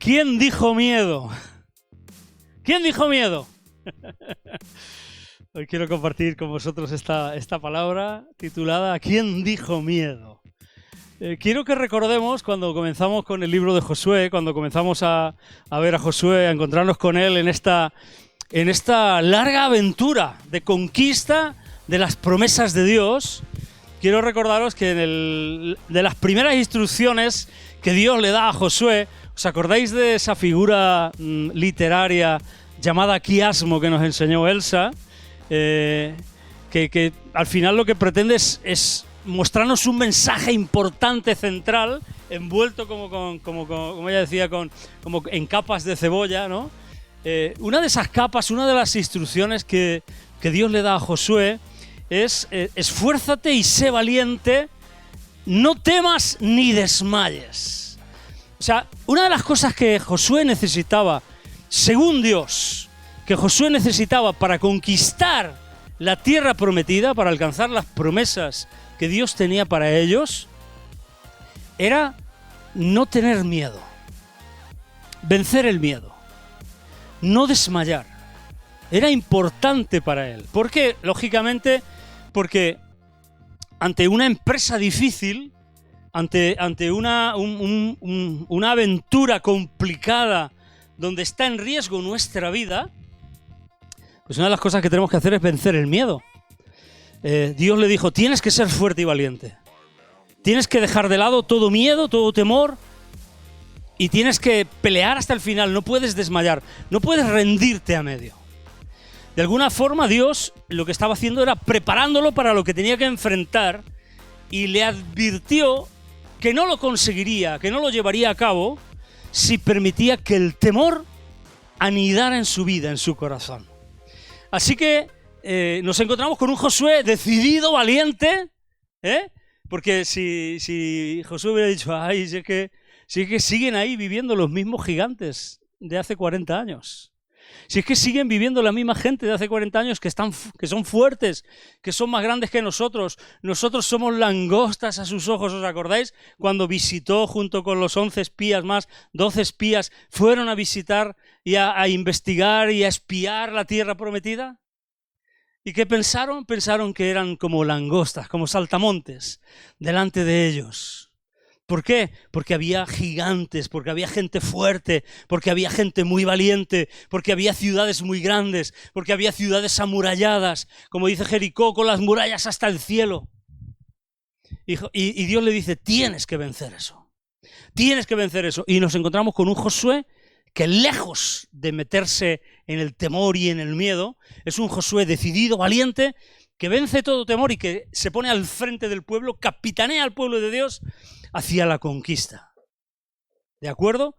¿Quién dijo miedo? ¿Quién dijo miedo? Hoy quiero compartir con vosotros esta palabra titulada ¿Quién dijo miedo? Quiero que recordemos cuando comenzamos con el libro de Josué, cuando comenzamos a ver a Josué, a encontrarnos con él en esta larga aventura de conquista de las promesas de Dios. Quiero recordaros que de las primeras instrucciones que Dios le da a Josué, ¿os acordáis de esa figura literaria llamada quiasmo que nos enseñó Elsa? Que al final lo que pretende es mostrarnos un mensaje importante, central, envuelto como ella decía, como en capas de cebolla, ¿no? Una de esas capas, una de las instrucciones que Dios le da a Josué es esfuérzate y sé valiente, no temas ni desmayes. O sea, una de las cosas que Josué necesitaba, según Dios, que Josué necesitaba para conquistar la tierra prometida, para alcanzar las promesas que Dios tenía para ellos, era no tener miedo, vencer el miedo, no desmayar. Era importante para él. ¿Por qué? Lógicamente, porque ante una empresa difícil, ante una aventura complicada donde está en riesgo nuestra vida, pues una de las cosas que tenemos que hacer es vencer el miedo. Dios le dijo, tienes que ser fuerte y valiente. Tienes que dejar de lado todo miedo, todo temor, y tienes que pelear hasta el final. No puedes desmayar, no puedes rendirte a medio. De alguna forma Dios lo que estaba haciendo era preparándolo para lo que tenía que enfrentar, y le advirtió que no lo conseguiría, que no lo llevaría a cabo si permitía que el temor anidara en su vida, en su corazón. Así que nos encontramos con un Josué decidido, valiente, porque si Josué hubiera dicho, ay, si es que siguen ahí viviendo los mismos gigantes de hace 40 años. Si es que siguen viviendo la misma gente de hace 40 años que son fuertes, que son más grandes que nosotros. Nosotros somos langostas a sus ojos, ¿os acordáis? Cuando visitó junto con los 11 espías más, 12 espías, fueron a visitar y a investigar y a espiar la tierra prometida. ¿Y qué pensaron? Pensaron que eran como langostas, como saltamontes, delante de ellos. ¿Por qué? Porque había gigantes, porque había gente fuerte, porque había gente muy valiente, porque había ciudades muy grandes, porque había ciudades amuralladas, como dice Jericó, con las murallas hasta el cielo. Y Dios le dice, tienes que vencer eso. Tienes que vencer eso. Y nos encontramos con un Josué que, lejos de meterse en el temor y en el miedo, es un Josué decidido, valiente, que vence todo temor y que se pone al frente del pueblo, capitanea al pueblo de Dios hacia la conquista. ¿De acuerdo?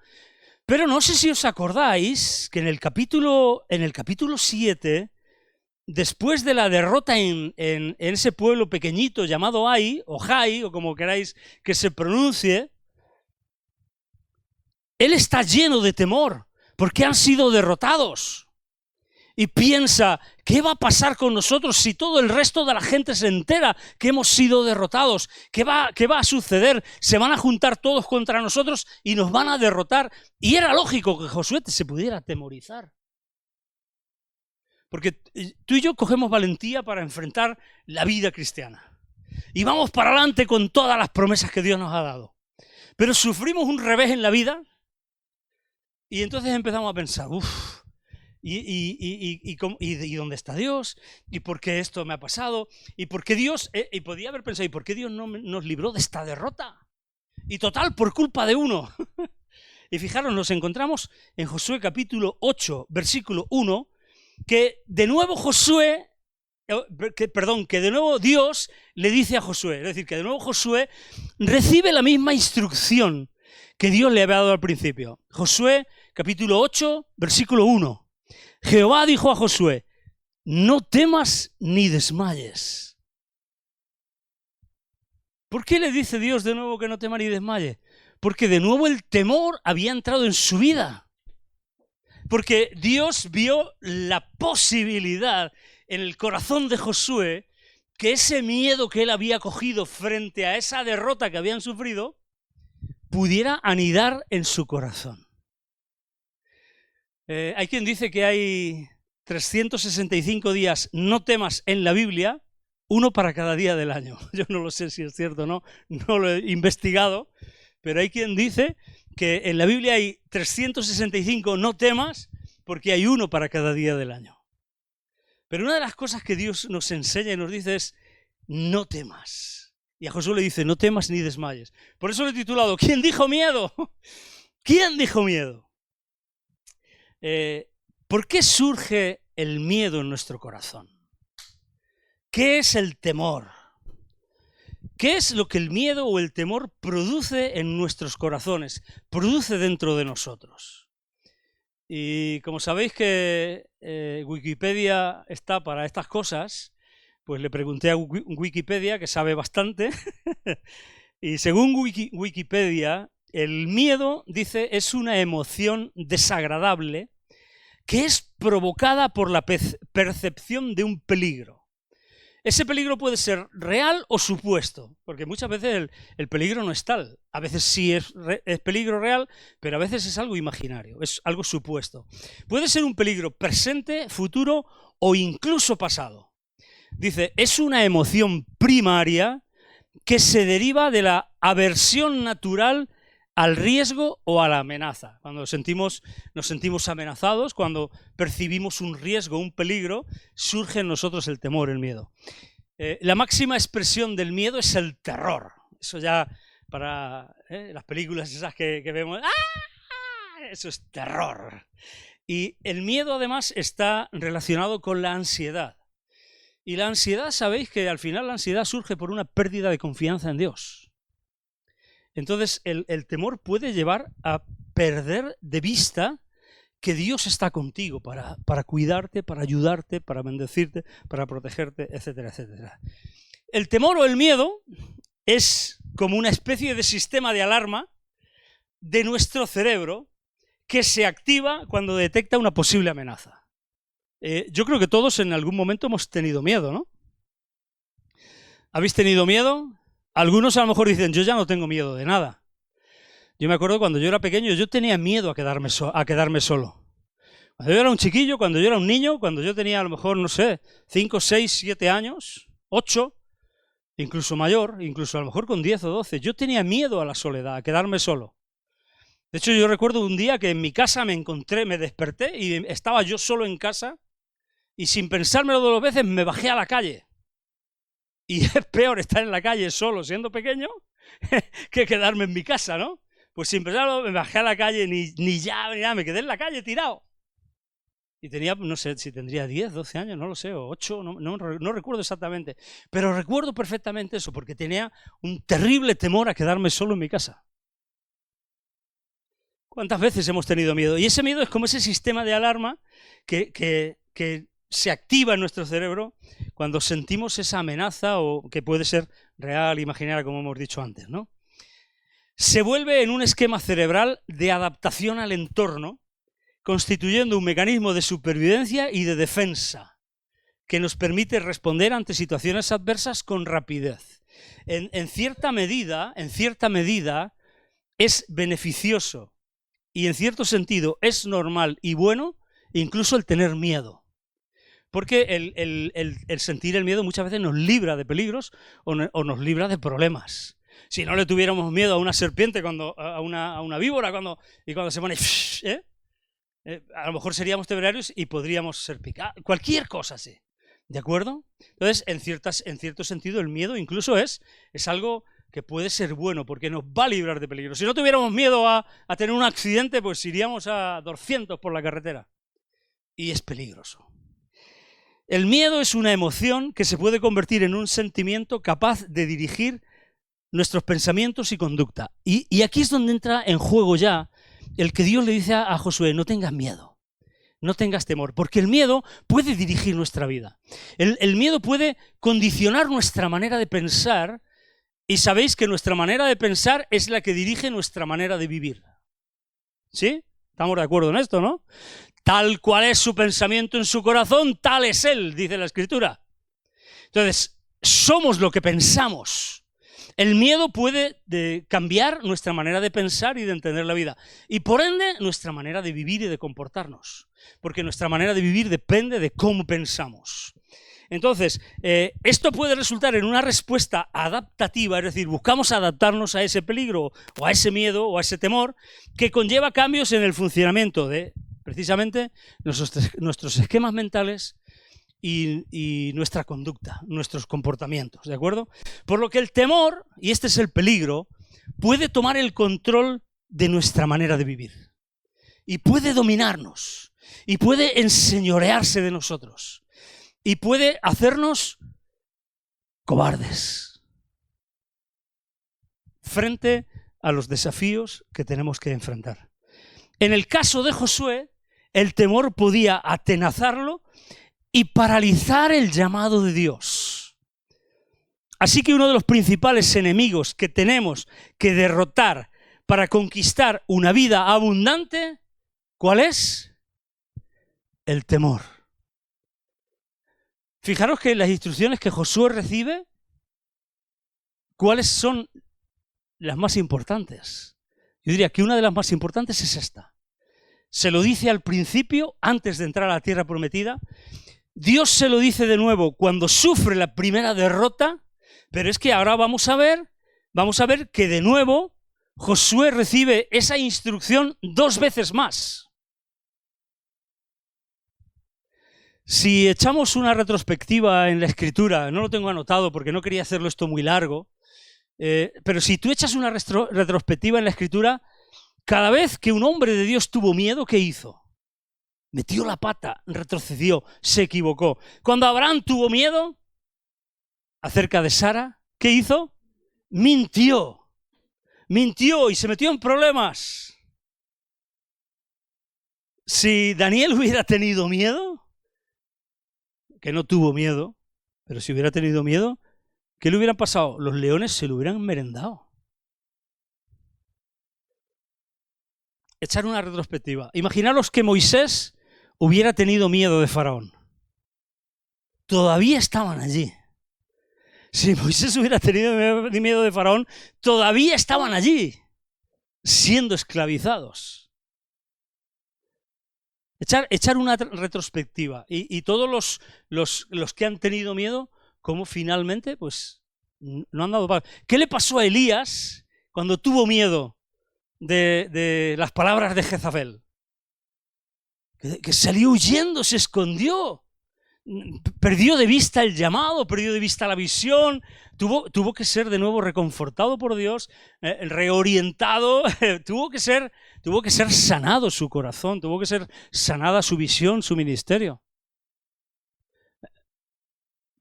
Pero no sé si os acordáis que en el capítulo 7, después de la derrota en ese pueblo pequeñito llamado Ai, o Jai, o como queráis que se pronuncie, él está lleno de temor, porque han sido derrotados. Y piensa, ¿qué va a pasar con nosotros si todo el resto de la gente se entera que hemos sido derrotados? ¿Qué va a suceder? Se van a juntar todos contra nosotros y nos van a derrotar. Y era lógico que Josué se pudiera atemorizar. Porque tú y yo cogemos valentía para enfrentar la vida cristiana. Y vamos para adelante con todas las promesas que Dios nos ha dado. Pero sufrimos un revés en la vida y entonces empezamos a pensar, ¿Y dónde está Dios? ¿Y por qué esto me ha pasado? ¿Y por qué Dios? Y podía haber pensado, ¿y por qué Dios no nos libró de esta derrota? Y total, por culpa de uno. Y fijaros, nos encontramos en Josué capítulo 8, versículo 1, que de nuevo de nuevo Dios le dice a Josué, es decir, que de nuevo Josué recibe la misma instrucción que Dios le había dado al principio. Josué capítulo 8, versículo 1. Jehová dijo a Josué, no temas ni desmayes. ¿Por qué le dice Dios de nuevo que no tema ni desmaye? Porque de nuevo el temor había entrado en su vida. Porque Dios vio la posibilidad en el corazón de Josué que ese miedo que él había cogido frente a esa derrota que habían sufrido pudiera anidar en su corazón. Hay quien dice que hay 365 días no temas en la Biblia, uno para cada día del año. Yo no lo sé si es cierto o no, no lo he investigado, pero hay quien dice que en la Biblia hay 365 no temas porque hay uno para cada día del año. Pero una de las cosas que Dios nos enseña y nos dice es no temas. Y a Josué le dice no temas ni desmayes. Por eso lo he titulado ¿Quién dijo miedo? ¿Quién dijo miedo? ¿Por qué surge el miedo en nuestro corazón? ¿Qué es el temor? ¿Qué es lo que el miedo o el temor produce en nuestros corazones? Produce dentro de nosotros. Y como sabéis que Wikipedia está para estas cosas, pues le pregunté a Wikipedia, que sabe bastante, y según Wikipedia, el miedo, dice, es una emoción desagradable que es provocada por la percepción de un peligro. Ese peligro puede ser real o supuesto, porque muchas veces el peligro no es tal. A veces sí es peligro real, pero a veces es algo imaginario, es algo supuesto. Puede ser un peligro presente, futuro o incluso pasado. Dice, es una emoción primaria que se deriva de la aversión natural al riesgo o a la amenaza. Cuando nos sentimos amenazados, cuando percibimos un riesgo, un peligro, surge en nosotros el temor, el miedo. La máxima expresión del miedo es el terror. Eso ya para las películas esas que vemos, ¡ah! Eso es terror. Y el miedo además está relacionado con la ansiedad. Y la ansiedad, sabéis que al final la ansiedad surge por una pérdida de confianza en Dios. Entonces, el temor puede llevar a perder de vista que Dios está contigo para cuidarte, para ayudarte, para bendecirte, para protegerte, etcétera, etcétera. El temor o el miedo es como una especie de sistema de alarma de nuestro cerebro que se activa cuando detecta una posible amenaza. Yo creo que todos en algún momento hemos tenido miedo, ¿no? ¿Habéis tenido miedo? Algunos a lo mejor dicen, yo ya no tengo miedo de nada. Yo me acuerdo cuando yo era pequeño, yo tenía miedo a quedarme solo. Cuando yo era un chiquillo, cuando yo era un niño, cuando yo tenía a lo mejor, no sé, 5, 6, 7 años, 8, incluso mayor, incluso a lo mejor con 10 o 12, yo tenía miedo a la soledad, a quedarme solo. De hecho, yo recuerdo un día que en mi casa me desperté y estaba yo solo en casa y sin pensármelo 2 veces me bajé a la calle. Y es peor estar en la calle solo, siendo pequeño, que quedarme en mi casa, ¿no? Pues sin pensarlo, me bajé a la calle, ni ya, me quedé en la calle tirado. Y tenía, no sé si tendría 10, 12 años, no lo sé, o 8, no recuerdo exactamente. Pero recuerdo perfectamente eso, porque tenía un terrible temor a quedarme solo en mi casa. ¿Cuántas veces hemos tenido miedo? Y ese miedo es como ese sistema de alarma que se activa en nuestro cerebro cuando sentimos esa amenaza o que puede ser real, imaginaria, como hemos dicho antes, ¿no? Se vuelve en un esquema cerebral de adaptación al entorno, constituyendo un mecanismo de supervivencia y de defensa que nos permite responder ante situaciones adversas con rapidez. En cierta medida es beneficioso y en cierto sentido es normal y bueno incluso el tener miedo. Porque el sentir el miedo muchas veces nos libra de peligros o nos libra de problemas. Si no le tuviéramos miedo a una serpiente, a una víbora, y cuando se pone, a lo mejor seríamos temerarios y podríamos ser picados. Cualquier cosa así, ¿de acuerdo? Entonces, en cierto sentido, el miedo incluso es algo que puede ser bueno, porque nos va a librar de peligros. Si no tuviéramos miedo a tener un accidente, pues iríamos a 200 por la carretera. Y es peligroso. El miedo es una emoción que se puede convertir en un sentimiento capaz de dirigir nuestros pensamientos y conducta. Y aquí es donde entra en juego ya el que Dios le dice a Josué, no tengas miedo, no tengas temor, porque el miedo puede dirigir nuestra vida. El miedo puede condicionar nuestra manera de pensar y sabéis que nuestra manera de pensar es la que dirige nuestra manera de vivir. ¿Sí? Estamos de acuerdo en esto, ¿no? Tal cual es su pensamiento en su corazón, tal es él, dice la Escritura. Entonces, somos lo que pensamos. El miedo puede cambiar nuestra manera de pensar y de entender la vida. Y por ende, nuestra manera de vivir y de comportarnos. Porque nuestra manera de vivir depende de cómo pensamos. Entonces, esto puede resultar en una respuesta adaptativa, es decir, buscamos adaptarnos a ese peligro o a ese miedo o a ese temor que conlleva cambios en el funcionamiento de, precisamente, nuestros esquemas mentales y nuestra conducta, nuestros comportamientos, ¿de acuerdo? Por lo que el temor, y este es el peligro, puede tomar el control de nuestra manera de vivir y puede dominarnos y puede enseñorearse de nosotros. Y puede hacernos cobardes frente a los desafíos que tenemos que enfrentar. En el caso de Josué, el temor podía atenazarlo y paralizar el llamado de Dios. Así que uno de los principales enemigos que tenemos que derrotar para conquistar una vida abundante, ¿cuál es? El temor. Fijaros que las instrucciones que Josué recibe, ¿cuáles son las más importantes? Yo diría que una de las más importantes es esta. Se lo dice al principio, antes de entrar a la tierra prometida. Dios se lo dice de nuevo cuando sufre la primera derrota, pero es que ahora vamos a ver que de nuevo Josué recibe esa instrucción 2 veces más. Si echamos una retrospectiva en la Escritura, no lo tengo anotado porque no quería hacerlo esto muy largo, pero si tú echas una retrospectiva en la Escritura, cada vez que un hombre de Dios tuvo miedo, ¿qué hizo? Metió la pata, retrocedió, se equivocó. Cuando Abraham tuvo miedo acerca de Sara, ¿qué hizo? Mintió y se metió en problemas. Si Daniel hubiera tenido miedo, que no tuvo miedo, pero si hubiera tenido miedo, ¿qué le hubieran pasado? Los leones se lo hubieran merendado. Echar una retrospectiva. Imaginaros que Moisés hubiera tenido miedo de Faraón. Todavía estaban allí. Si Moisés hubiera tenido miedo de Faraón, todavía estaban allí, siendo esclavizados. Echar una retrospectiva y todos los que han tenido miedo, cómo finalmente pues no han dado paso. ¿Qué le pasó a Elías cuando tuvo miedo de las palabras de Jezabel? Que salió huyendo, se escondió, perdió de vista el llamado, perdió de vista la visión, tuvo que ser de nuevo reconfortado por Dios, reorientado, tuvo que ser sanado su corazón, tuvo que ser sanada su visión, su ministerio.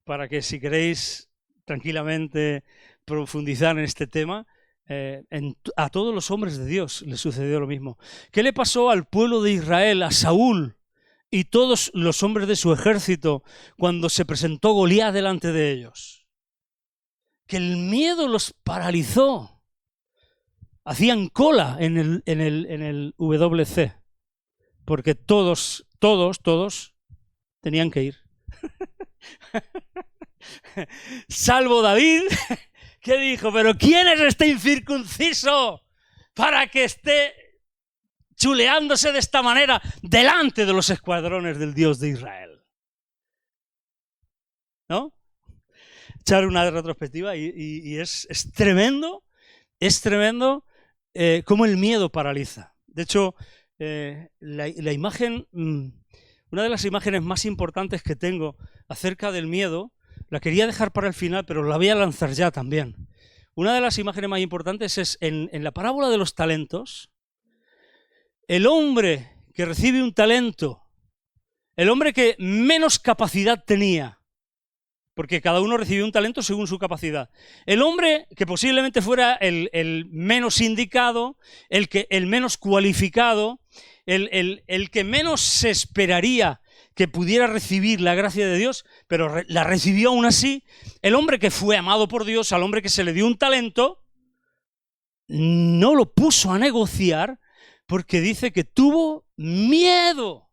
Para que si queréis tranquilamente profundizar en este tema, a todos los hombres de Dios les sucedió lo mismo. ¿Qué le pasó al pueblo de Israel, a Saúl y todos los hombres de su ejército cuando se presentó Goliat delante de ellos? Que el miedo los paralizó. Hacían cola en el WC, porque todos tenían que ir. Salvo David, que dijo, pero ¿quién es este incircunciso para que esté chuleándose de esta manera delante de los escuadrones del Dios de Israel? ¿No? Echar una retrospectiva y es tremendo, cómo el miedo paraliza. De hecho, la imagen, una de las imágenes más importantes que tengo acerca del miedo, la quería dejar para el final, pero la voy a lanzar ya también. Una de las imágenes más importantes es en la parábola de los talentos. El hombre que recibe un talento, el hombre que menos capacidad tenía, porque cada uno recibió un talento según su capacidad. El hombre que posiblemente fuera el menos indicado, el menos cualificado, el que menos se esperaría que pudiera recibir la gracia de Dios, pero la recibió aún así. El hombre que fue amado por Dios, al hombre que se le dio un talento, no lo puso a negociar porque dice que tuvo miedo.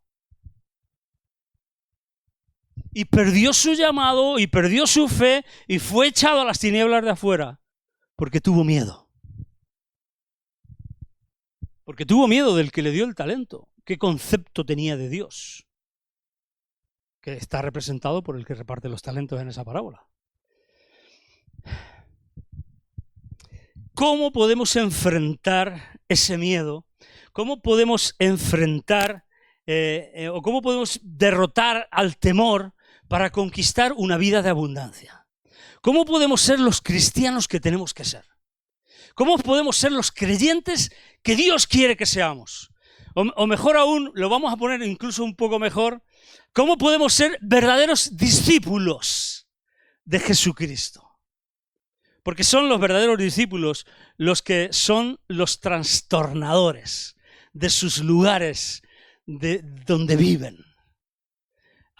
Y perdió su llamado, y perdió su fe, y fue echado a las tinieblas de afuera. Porque tuvo miedo. Porque tuvo miedo del que le dio el talento. ¿Qué concepto tenía de Dios? Que está representado por el que reparte los talentos en esa parábola. ¿Cómo podemos enfrentar ese miedo? ¿Cómo podemos enfrentar o cómo podemos derrotar al temor para conquistar una vida de abundancia? ¿Cómo podemos ser los cristianos que tenemos que ser? ¿Cómo podemos ser los creyentes que Dios quiere que seamos? O mejor aún, lo vamos a poner incluso un poco mejor, ¿cómo podemos ser verdaderos discípulos de Jesucristo? Porque son los verdaderos discípulos los que son los trastornadores de sus lugares de donde viven.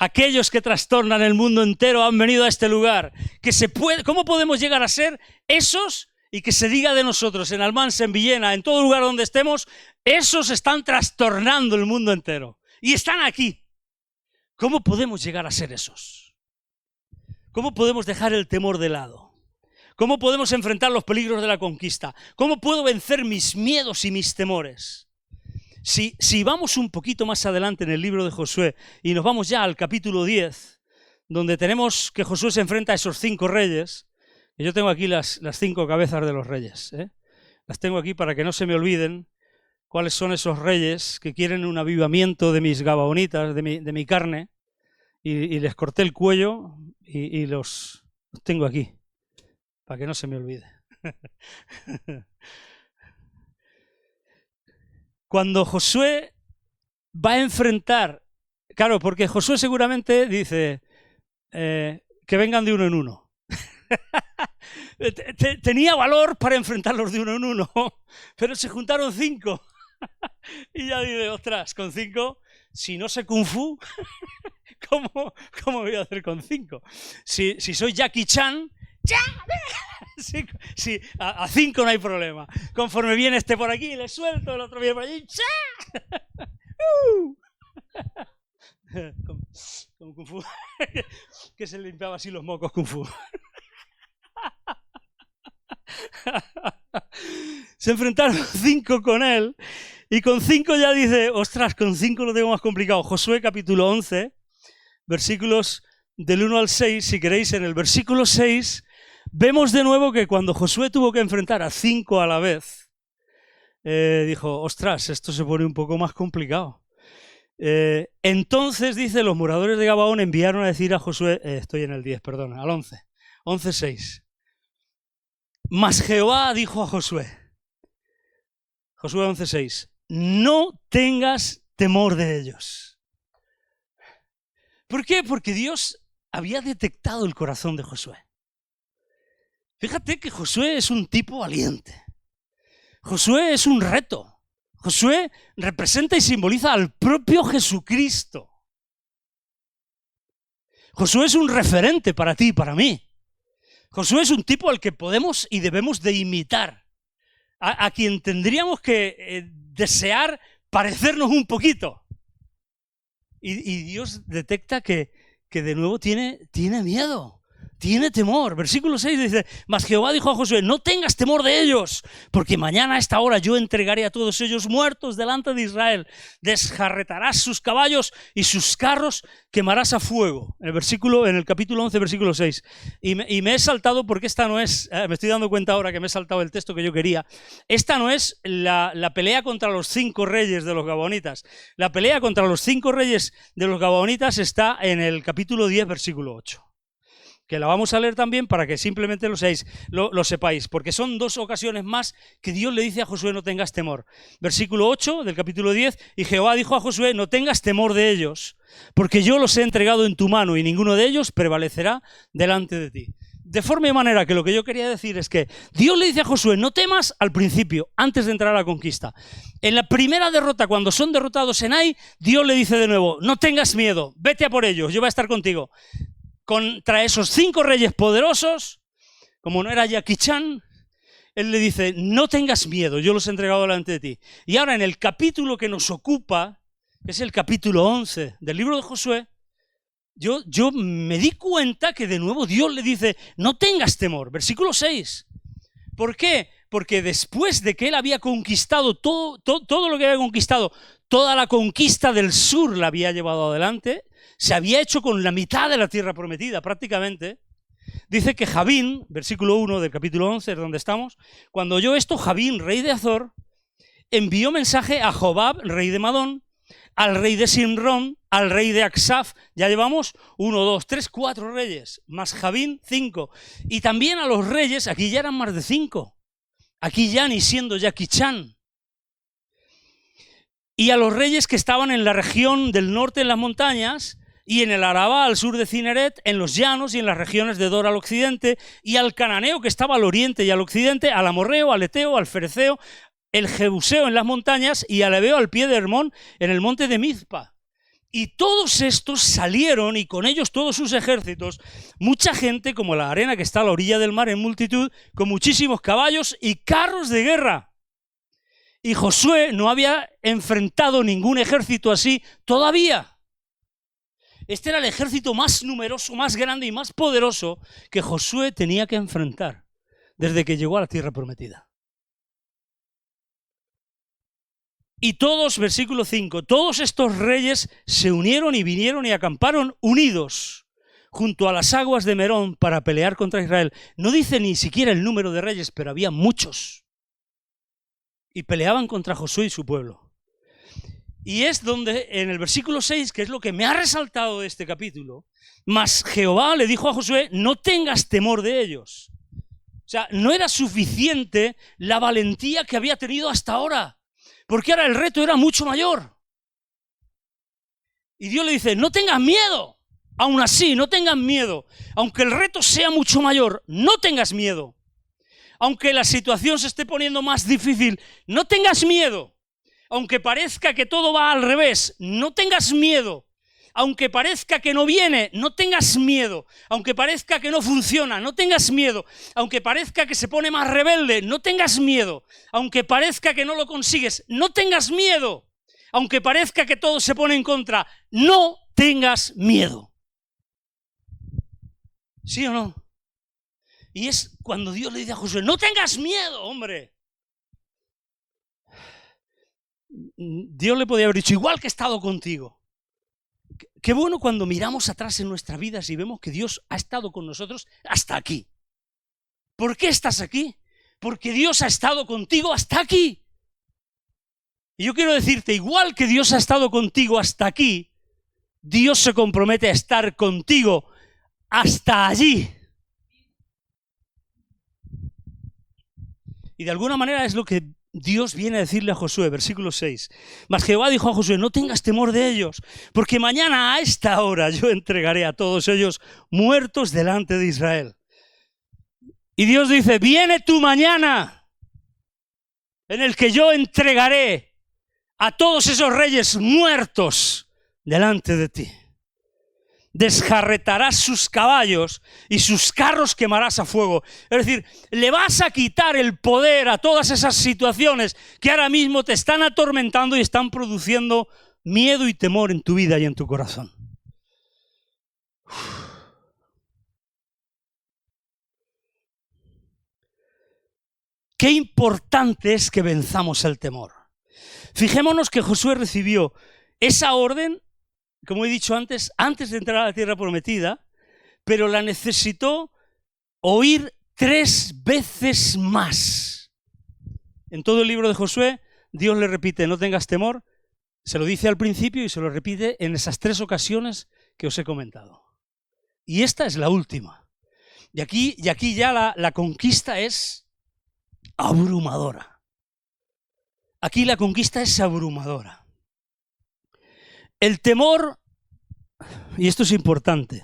Aquellos que trastornan el mundo entero han venido a este lugar. ¿Cómo podemos llegar a ser esos y que se diga de nosotros en Almansa, en Villena, en todo lugar donde estemos, esos están trastornando el mundo entero y están aquí? ¿Cómo podemos llegar a ser esos? ¿Cómo podemos dejar el temor de lado? ¿Cómo podemos enfrentar los peligros de la conquista? ¿Cómo puedo vencer mis miedos y mis temores? Si vamos un poquito más adelante en el libro de Josué y nos vamos ya al capítulo 10, donde tenemos que Josué se enfrenta a esos 5 reyes, y yo tengo aquí las 5 cabezas de los reyes, las tengo aquí para que no se me olviden cuáles son esos reyes que quieren un avivamiento de mis gabaonitas, de mi carne, y les corté el cuello y los tengo aquí, para que no se me olvide. Cuando Josué va a enfrentar, claro, porque Josué seguramente dice que vengan de uno en uno. Tenía valor para enfrentarlos de uno en uno, pero se juntaron 5. Y ya dice, ostras, con 5, si no sé Kung Fu, ¿cómo voy a hacer con 5? Si soy Jackie Chan, sí, a 5 no hay problema. Conforme viene este por aquí, le suelto, el otro viene por allí. Como Kung Fu, que se limpiaba así los mocos Kung Fu. Se enfrentaron 5 con él y con 5 ya dice, ostras, con 5 lo tengo más complicado. Josué capítulo 11, versículos del 1 al 6, si queréis, en el versículo 6 vemos de nuevo que cuando Josué tuvo que enfrentar a 5 a la vez, dijo, ostras, esto se pone un poco más complicado. Entonces, dice, los moradores de Gabaón enviaron a decir a Josué, estoy en el 10, perdona, al 11:6. Mas Jehová dijo a Josué, Josué 11:6, no tengas temor de ellos. ¿Por qué? Porque Dios había detectado el corazón de Josué. Fíjate que Josué es un tipo valiente. Josué es un reto. Josué representa y simboliza al propio Jesucristo. Josué es un referente para ti y para mí. Josué es un tipo al que podemos y debemos de imitar, a quien tendríamos que desear parecernos un poquito. Y Dios detecta que de nuevo tiene miedo. Tiene temor. Versículo 6 dice, mas Jehová dijo a Josué, no tengas temor de ellos, porque mañana a esta hora yo entregaré a todos ellos muertos delante de Israel. Desjarretarás sus caballos y sus carros quemarás a fuego. En el capítulo 11, versículo 6. Y me he saltado porque esta no es, me estoy dando cuenta ahora que me he saltado el texto que yo quería. Esta no es la pelea contra los 5 reyes de los gabaonitas. La pelea contra los 5 reyes de los gabaonitas está en el capítulo 10, versículo 8. Que la vamos a leer también para que simplemente lo sepáis, porque son 2 ocasiones más que Dios le dice a Josué, no tengas temor. Versículo 8 del capítulo 10, y Jehová dijo a Josué, no tengas temor de ellos, porque yo los he entregado en tu mano y ninguno de ellos prevalecerá delante de ti. De forma y manera que lo que yo quería decir es que Dios le dice a Josué, no temas al principio, antes de entrar a la conquista. En la primera derrota, cuando son derrotados en Ai, Dios le dice de nuevo, no tengas miedo, vete a por ellos, yo voy a estar contigo. Contra esos 5 reyes poderosos, como no era Jackie Chan, él le dice, no tengas miedo, yo los he entregado delante de ti. Y ahora en el capítulo que nos ocupa, que es el capítulo 11 del libro de Josué, yo me di cuenta que de nuevo Dios le dice, no tengas temor. Versículo 6, ¿Por qué? Porque después de que él había conquistado todo lo que había conquistado, toda la conquista del sur la había llevado adelante, se había hecho con la mitad de la tierra prometida prácticamente. Dice que Javín, versículo 1 del capítulo 11, donde estamos, cuando oyó esto, Javín, rey de Azor, envió mensaje a Jobab, rey de Madón, al rey de Simrón, al rey de Aksaf. Ya llevamos 1, 2, 3, 4 reyes, más Javín 5. Y también a los reyes, aquí ya eran más de 5. Aquí ya ni siendo Yaquichan. Y a los reyes que estaban en la región del norte en las montañas, y en el Arabá al sur de Cineret, en los llanos y en las regiones de Dor al occidente, y al cananeo que estaba al oriente y al occidente, al amorreo, al eteo, al fereceo, el jebuseo en las montañas y al ebeo al pie de Hermón en el monte de Mizpa. Y todos estos salieron, y con ellos todos sus ejércitos, mucha gente como la arena que está a la orilla del mar en multitud, con muchísimos caballos y carros de guerra. Y Josué no había enfrentado ningún ejército así todavía. Este era el ejército más numeroso, más grande y más poderoso que Josué tenía que enfrentar desde que llegó a la tierra prometida. Y todos, versículo 5, todos estos reyes se unieron y vinieron y acamparon unidos junto a las aguas de Merón para pelear contra Israel. No dice ni siquiera el número de reyes, pero había muchos. Y peleaban contra Josué y su pueblo. Y es donde, en el versículo 6, que es lo que me ha resaltado de este capítulo, mas Jehová le dijo a Josué, no tengas temor de ellos. O sea, no era suficiente la valentía que había tenido hasta ahora, porque ahora el reto era mucho mayor. Y Dios le dice, no tengas miedo. Aún así, no tengas miedo. Aunque el reto sea mucho mayor, no tengas miedo. Aunque la situación se esté poniendo más difícil, no tengas miedo. Aunque parezca que todo va al revés, no tengas miedo. Aunque parezca que no viene, no tengas miedo. Aunque parezca que no funciona, no tengas miedo. Aunque parezca que se pone más rebelde, no tengas miedo. Aunque parezca que no lo consigues, no tengas miedo. Aunque parezca que todo se pone en contra, no tengas miedo. ¿Sí o no? Y es cuando Dios le dice a Josué, no tengas miedo, hombre. Dios le podía haber dicho, igual que he estado contigo. Qué bueno cuando miramos atrás en nuestras vidas y vemos que Dios ha estado con nosotros hasta aquí. ¿Por qué estás aquí? Porque Dios ha estado contigo hasta aquí. Y yo quiero decirte, igual que Dios ha estado contigo hasta aquí, Dios se compromete a estar contigo hasta allí. Y de alguna manera es lo que Dios viene a decirle a Josué, versículo 6. Mas Jehová dijo a Josué, no tengas temor de ellos, porque mañana a esta hora yo entregaré a todos ellos muertos delante de Israel. Y Dios dice, viene tu mañana en el que yo entregaré a todos esos reyes muertos delante de ti. Desjarretarás sus caballos y sus carros quemarás a fuego. Es decir, le vas a quitar el poder a todas esas situaciones que ahora mismo te están atormentando y están produciendo miedo y temor en tu vida y en tu corazón. Qué importante es que venzamos el temor. Fijémonos que Josué recibió esa orden, como he dicho antes de entrar a la tierra prometida, pero la necesitó oír 3 veces más. En todo el libro de Josué, Dios le repite, no tengas temor, se lo dice al principio y se lo repite en esas 3 ocasiones que os he comentado. Y esta es la última. Y aquí ya la conquista es abrumadora. Aquí la conquista es abrumadora. El temor, y esto es importante,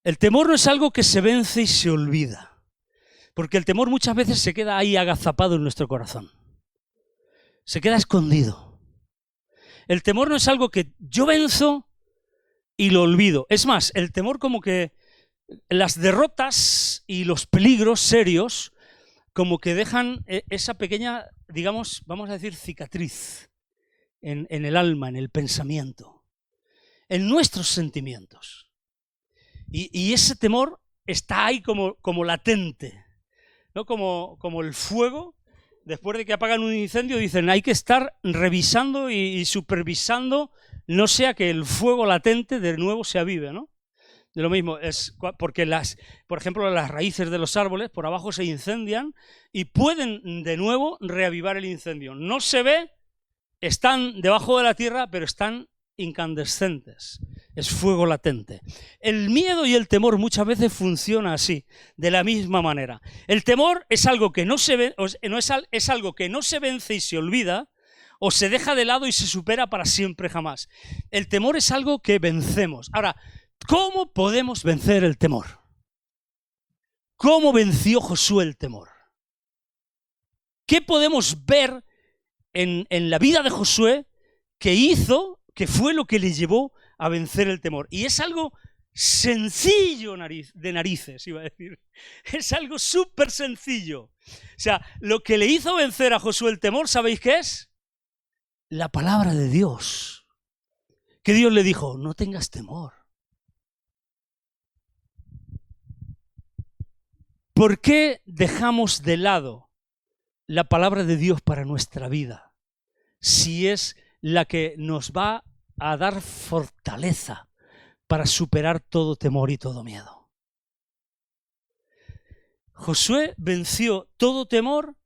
el temor no es algo que se vence y se olvida, porque el temor muchas veces se queda ahí agazapado en nuestro corazón, se queda escondido. El temor no es algo que yo venzo y lo olvido. Es más, el temor como que las derrotas y los peligros serios como que dejan esa pequeña, digamos, vamos a decir, cicatriz en el alma, en el pensamiento, en nuestros sentimientos. Y ese temor está ahí como latente, ¿no? Como el fuego, después de que apagan un incendio, dicen, hay que estar revisando y supervisando, no sea que el fuego latente de nuevo se avive, ¿no? De lo mismo, es porque por ejemplo, las raíces de los árboles por abajo se incendian y pueden de nuevo reavivar el incendio. No se ve, están debajo de la tierra, pero están incandescentes. Es fuego latente. El miedo y el temor muchas veces funciona así, de la misma manera. El temor es algo que no se ve, es algo que no se vence y se olvida, o se deja de lado y se supera para siempre jamás. El temor es algo que vencemos. Ahora, ¿cómo podemos vencer el temor? ¿Cómo venció Josué el temor? ¿Qué podemos ver en la vida de Josué que hizo, que fue lo que le llevó a vencer el temor? Y es algo sencillo de narices, iba a decir. Es algo súper sencillo. O sea, lo que le hizo vencer a Josué el temor, ¿sabéis qué es? La palabra de Dios. Que Dios le dijo, no tengas temor. ¿Por qué dejamos de lado la palabra de Dios para nuestra vida? Si es la que nos va a dar fortaleza para superar todo temor y todo miedo. Josué venció todo temor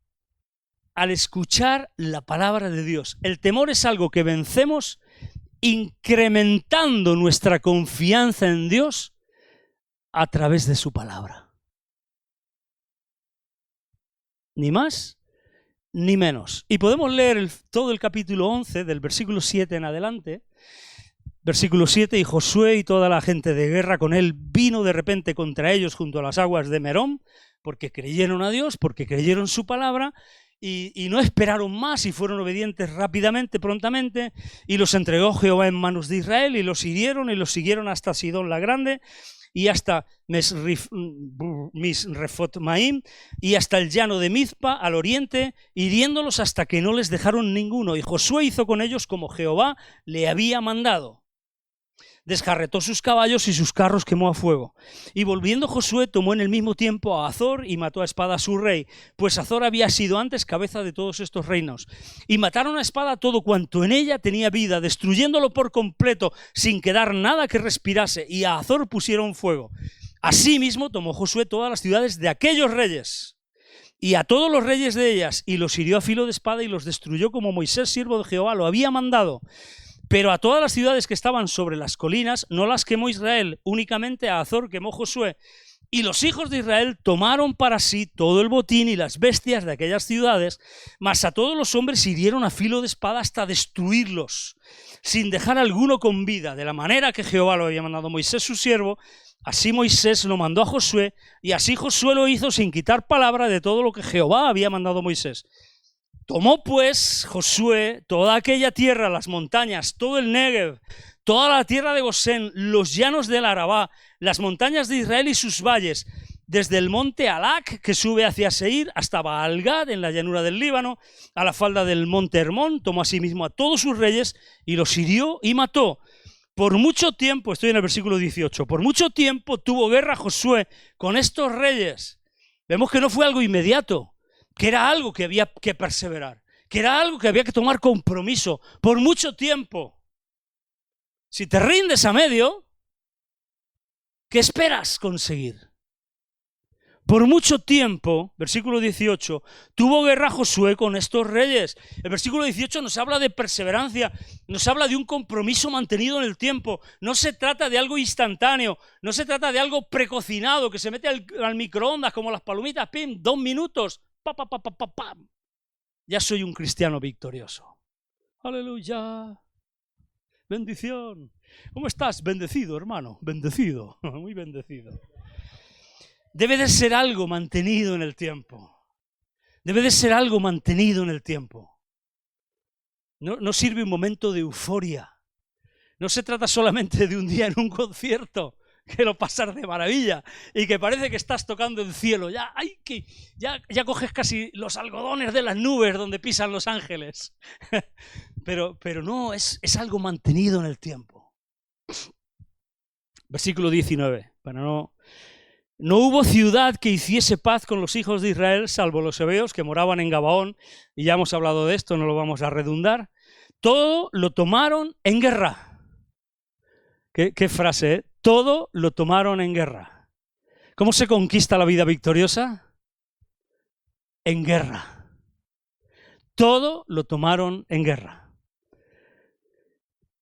al escuchar la palabra de Dios. El temor es algo que vencemos incrementando nuestra confianza en Dios a través de su palabra. Ni más ni menos. Y podemos leer todo el capítulo 11, del versículo 7 en adelante. Versículo 7, y Josué y toda la gente de guerra con él vino de repente contra ellos junto a las aguas de Merón, porque creyeron a Dios, porque creyeron su palabra, y no esperaron más y fueron obedientes rápidamente, prontamente, y los entregó Jehová en manos de Israel, y los hirieron y los siguieron hasta Sidón la Grande, y hasta Misrefot-Maim, y hasta el llano de Mizpa, al oriente, hiriéndolos hasta que no les dejaron ninguno. Y Josué hizo con ellos como Jehová le había mandado. Descarretó sus caballos y sus carros quemó a fuego. Y volviendo Josué tomó en el mismo tiempo a Azor y mató a espada a su rey, pues Azor había sido antes cabeza de todos estos reinos. Y mataron a espada todo cuanto en ella tenía vida, destruyéndolo por completo, sin quedar nada que respirase, y a Azor pusieron fuego. Asimismo tomó Josué todas las ciudades de aquellos reyes, y a todos los reyes de ellas, y los hirió a filo de espada y los destruyó como Moisés, siervo de Jehová, lo había mandado. Pero a todas las ciudades que estaban sobre las colinas no las quemó Israel, únicamente a Azor quemó Josué. Y los hijos de Israel tomaron para sí todo el botín y las bestias de aquellas ciudades, mas a todos los hombres hirieron a filo de espada hasta destruirlos, sin dejar alguno con vida, de la manera que Jehová lo había mandado a Moisés su siervo. Así Moisés lo mandó a Josué, y así Josué lo hizo sin quitar palabra de todo lo que Jehová había mandado a Moisés. Tomó pues Josué toda aquella tierra, las montañas, todo el Negev, toda la tierra de Gosén, los llanos del Arabá, las montañas de Israel y sus valles, desde el monte Alac, que sube hacia Seir, hasta Baal-Gad, en la llanura del Líbano, a la falda del monte Hermón. Tomó asimismo a todos sus reyes y los hirió y mató. Por mucho tiempo, estoy en el versículo 18, por mucho tiempo tuvo guerra Josué con estos reyes. Vemos que no fue algo inmediato, que era algo que había que perseverar, que era algo que había que tomar compromiso por mucho tiempo. Si te rindes a medio, ¿qué esperas conseguir? Por mucho tiempo, versículo 18, tuvo guerra Josué con estos reyes. El versículo 18 nos habla de perseverancia, nos habla de un compromiso mantenido en el tiempo. No se trata de algo instantáneo, no se trata de algo precocinado que se mete al microondas como las palomitas, pim, 2 minutos. ¡Pam! Ya soy un cristiano victorioso. ¡Aleluya! ¡Bendición! ¿Cómo estás? Bendecido, hermano. Bendecido. Muy bendecido. Debe de ser algo mantenido en el tiempo. Debe de ser algo mantenido en el tiempo. No sirve un momento de euforia. No se trata solamente de un día en un concierto, que lo pasas de maravilla y que parece que estás tocando el cielo. Ya coges casi los algodones de las nubes donde pisan los ángeles. Pero no, es algo mantenido en el tiempo. Versículo 19, para no No hubo ciudad que hiciese paz con los hijos de Israel, salvo los hebeos que moraban en Gabaón, y ya hemos hablado de esto, no lo vamos a redundar. Todo lo tomaron en guerra. ¿Qué frase, eh? Todo lo tomaron en guerra. ¿Cómo se conquista la vida victoriosa? En guerra. Todo lo tomaron en guerra.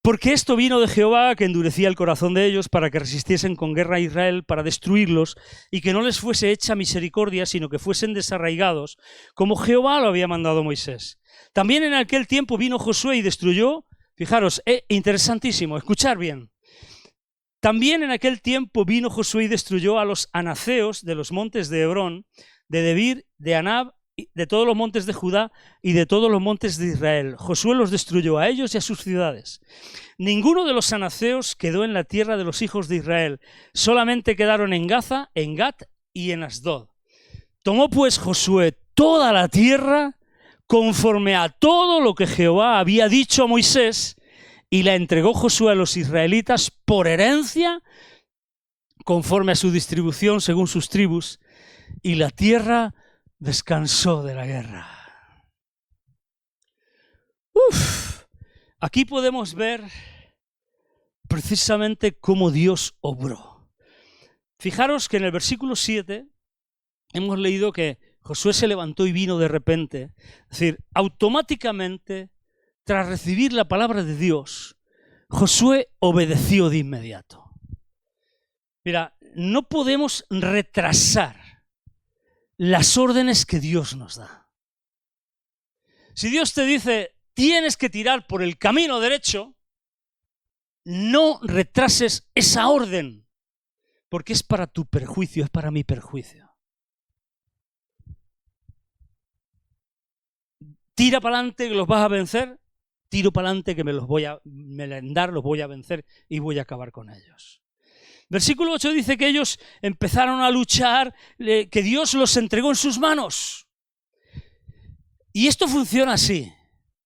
Porque esto vino de Jehová, que endurecía el corazón de ellos para que resistiesen con guerra a Israel para destruirlos y que no les fuese hecha misericordia, sino que fuesen desarraigados, como Jehová lo había mandado a Moisés. También en aquel tiempo vino Josué y destruyó, fijaros, interesantísimo, escuchar bien. También en aquel tiempo vino Josué y destruyó a los anaceos de los montes de Hebrón, de Debir, de Anab, de todos los montes de Judá y de todos los montes de Israel. Josué los destruyó a ellos y a sus ciudades. Ninguno de los anaceos quedó en la tierra de los hijos de Israel, solamente quedaron en Gaza, en Gat y en Asdod. Tomó pues Josué toda la tierra conforme a todo lo que Jehová había dicho a Moisés, y la entregó Josué a los israelitas por herencia, conforme a su distribución según sus tribus, y la tierra descansó de la guerra. Aquí podemos ver precisamente cómo Dios obró. Fijaros que en el versículo 7 hemos leído que Josué se levantó y vino de repente. Es decir, automáticamente, tras recibir la palabra de Dios, Josué obedeció de inmediato. Mira, no podemos retrasar las órdenes que Dios nos da. Si Dios te dice, tienes que tirar por el camino derecho, no retrases esa orden, porque es para tu perjuicio, es para mi perjuicio. Tira para adelante que los vas a vencer, tiro para adelante que me los voy a merendar, los voy a vencer y voy a acabar con ellos. Versículo 8 dice que ellos empezaron a luchar, que Dios los entregó en sus manos. Y esto funciona así.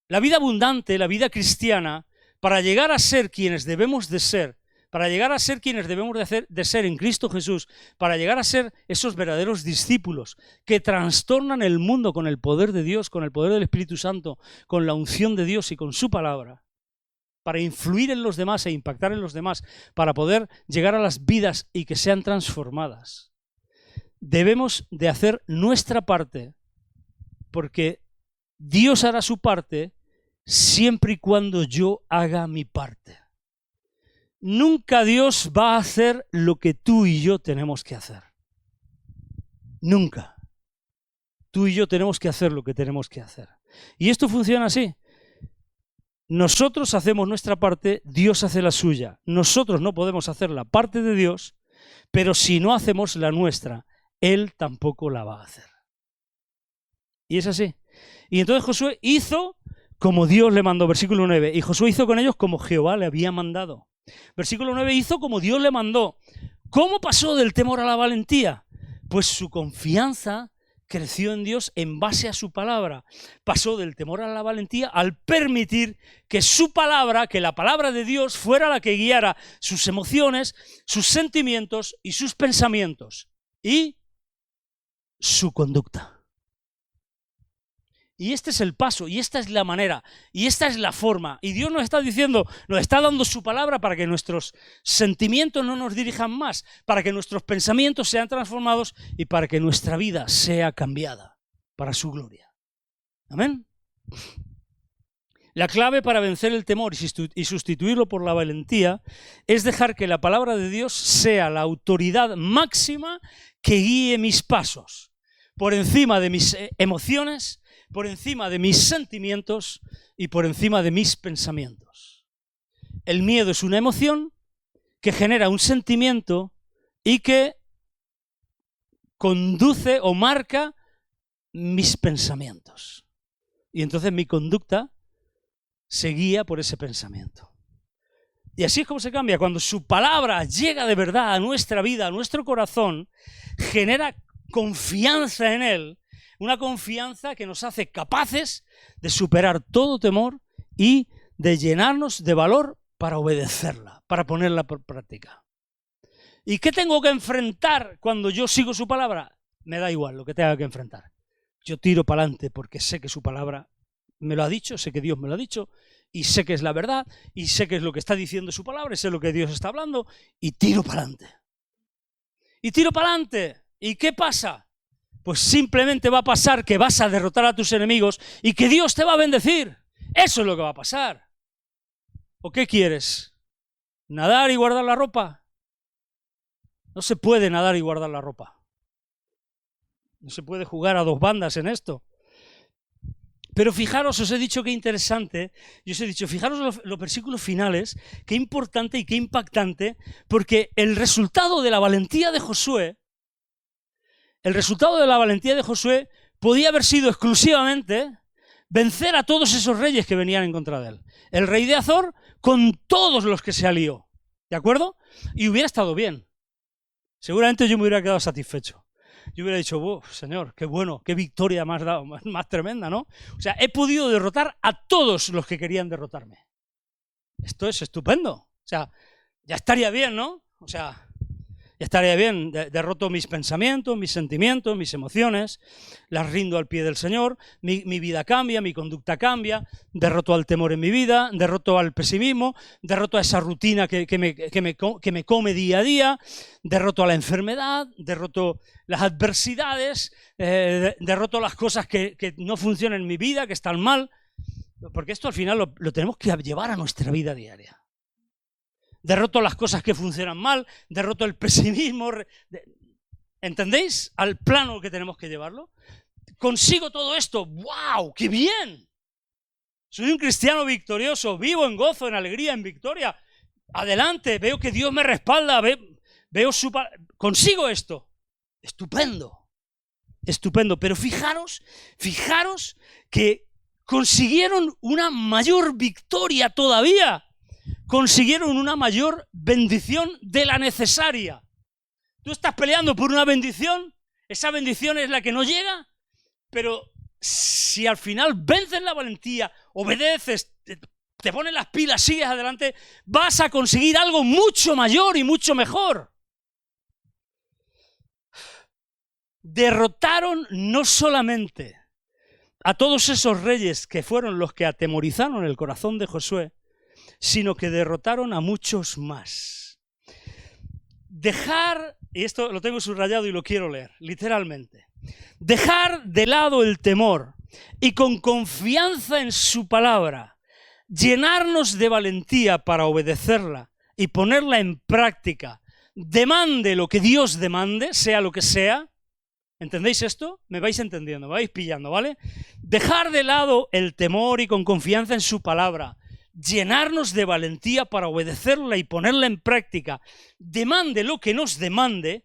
La vida abundante, la vida cristiana, para llegar a ser quienes debemos de ser, para llegar a ser quienes debemos de ser en Cristo Jesús, para llegar a ser esos verdaderos discípulos que trastornan el mundo con el poder de Dios, con el poder del Espíritu Santo, con la unción de Dios y con su palabra, para influir en los demás e impactar en los demás, para poder llegar a las vidas y que sean transformadas. Debemos de hacer nuestra parte, porque Dios hará su parte siempre y cuando yo haga mi parte. Nunca Dios va a hacer lo que tú y yo tenemos que hacer. Nunca. Tú y yo tenemos que hacer lo que tenemos que hacer. Y esto funciona así. Nosotros hacemos nuestra parte, Dios hace la suya. Nosotros no podemos hacer la parte de Dios, pero si no hacemos la nuestra, Él tampoco la va a hacer. Y es así. Y entonces Josué hizo como Dios le mandó, versículo 9. Y Josué hizo con ellos como Jehová le había mandado. Versículo 9, hizo como Dios le mandó. ¿Cómo pasó del temor a la valentía? Pues su confianza creció en Dios en base a su palabra. Pasó del temor a la valentía al permitir que su palabra, que la palabra de Dios fuera la que guiara sus emociones, sus sentimientos y sus pensamientos y su conducta. Y este es el paso, y esta es la manera, y esta es la forma. Y Dios nos está diciendo, nos está dando su palabra para que nuestros sentimientos no nos dirijan más, para que nuestros pensamientos sean transformados y para que nuestra vida sea cambiada para su gloria. Amén. La clave para vencer el temor y sustituirlo por la valentía es dejar que la palabra de Dios sea la autoridad máxima que guíe mis pasos, por encima de mis emociones, por encima de mis sentimientos y por encima de mis pensamientos. El miedo es una emoción que genera un sentimiento y que conduce o marca mis pensamientos. Y entonces mi conducta se guía por ese pensamiento. Y así es como se cambia. Cuando su palabra llega de verdad a nuestra vida, a nuestro corazón, genera confianza en Él, una confianza que nos hace capaces de superar todo temor y de llenarnos de valor para obedecerla, para ponerla por práctica. ¿Y qué tengo que enfrentar cuando yo sigo su palabra? Me da igual lo que tenga que enfrentar. Yo tiro para adelante porque sé que su palabra me lo ha dicho, sé que Dios me lo ha dicho, y sé que es la verdad, y sé que es lo que está diciendo su palabra, y sé lo que Dios está hablando, y tiro para adelante. Y tiro para adelante. ¿Y qué pasa? Pues simplemente va a pasar que vas a derrotar a tus enemigos y que Dios te va a bendecir. Eso es lo que va a pasar. ¿O qué quieres? ¿Nadar y guardar la ropa? No se puede nadar y guardar la ropa. No se puede jugar a dos bandas en esto. Pero fijaros, os he dicho qué interesante, yo os he dicho, fijaros los versículos finales, qué importante y qué impactante, porque el resultado de la valentía de Josué, podía haber sido exclusivamente vencer a todos esos reyes que venían en contra de él. El rey de Azor con todos los que se alió, ¿de acuerdo? Y hubiera estado bien. Seguramente yo me hubiera quedado satisfecho. Yo hubiera dicho, oh, Señor, qué bueno, qué victoria me has dado, más tremenda, ¿no? O sea, he podido derrotar a todos los que querían derrotarme. Esto es estupendo. O sea, ya estaría bien, ¿no? O sea, ya estaría bien. Derroto mis pensamientos, mis sentimientos, mis emociones, las rindo al pie del Señor, mi vida cambia, mi conducta cambia, derroto al temor en mi vida, derroto al pesimismo, derroto a esa rutina que me come día a día, derroto a la enfermedad, derroto las adversidades, derroto las cosas que no funcionan en mi vida, que están mal, porque esto al final lo tenemos que llevar a nuestra vida diaria. Derroto las cosas que funcionan mal, derroto el pesimismo, ¿entendéis? Al plano que tenemos que llevarlo. Consigo todo esto, ¡wow! ¡Qué bien! Soy un cristiano victorioso, vivo en gozo, en alegría, en victoria. Adelante, veo que Dios me respalda, consigo esto. Estupendo, estupendo. Pero fijaros que consiguieron una mayor victoria todavía. Consiguieron una mayor bendición de la necesaria. Tú estás peleando por una bendición, esa bendición es la que no llega, pero si al final vences la valentía, obedeces, te pones las pilas, sigues adelante, vas a conseguir algo mucho mayor y mucho mejor. Derrotaron no solamente a todos esos reyes que fueron los que atemorizaron el corazón de Josué, sino que derrotaron a muchos más. Dejar, y esto lo tengo subrayado y lo quiero leer, literalmente, dejar de lado el temor y con confianza en su palabra, llenarnos de valentía para obedecerla y ponerla en práctica, demande lo que Dios demande, sea lo que sea. ¿Entendéis esto? Me vais entendiendo, me vais pillando, ¿vale? Dejar de lado el temor y con confianza en su palabra, llenarnos de valentía para obedecerla y ponerla en práctica, demande lo que nos demande,